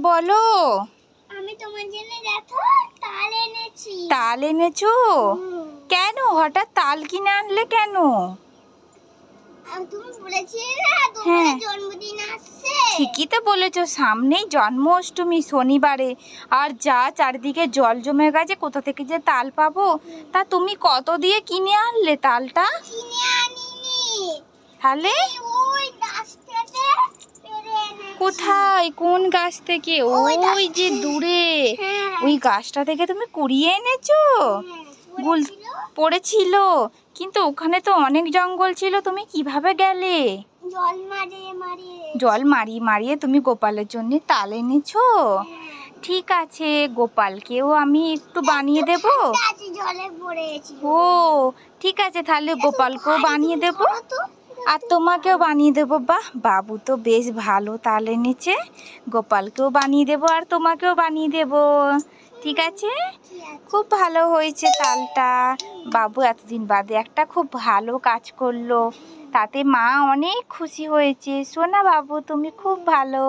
বলো। আমি তোমার জন্য দেখো তাল এনেছি। তাল এনেছো? কেন হঠাৎ তাল কিনে আনলে কেন? তুমি বলেছিলে না তোমার জন্মদিন আসছে। ঠিকই তো বলেছো, সামনেই জন্মাষ্টমী শনিবারে, আর যা চারিদিকে জল জমে গেছে, কোথা থেকে যে তাল পাবো। তা তুমি কত দিয়ে কিনে আনলে তালটা? কিনে আনিনি, তাহলে ওই গাছ থেকে পেড়ে এনেছি। কোথায়, কোন গাছ থেকে? ওই যে দূরে ওই গাছটা থেকে তুমি কুড়িয়ে এনেছো? গুল পড়েছিল, কিন্তু ওখানে তো অনেক জঙ্গল ছিল, তুমি কিভাবে গেলে? জল মারিয়ে মারিয়ে তুমি গোপালের জন্য তাল এনেছো? ঠিক আছে, গোপালকেও আমি একটু বানিয়ে দেব। ও ঠিক আছে, তাহলে গোপালকেও বানিয়ে দেব আর তোমাকেও বানিয়ে দেবো। বাহ, বাবু তো বেশ ভালো তাল এনেছে, গোপালকেও বানিয়ে দেবো আর তোমাকেও বানিয়ে দেবো। ঠিক আছে, খুব ভালো হয়েছে তালটা। বাবু এতদিন বাদে একটা খুব ভালো কাজ করলো, তাতে মা অনেক খুশি হয়েছে। শোনা বাবু, তুমি খুব ভালো।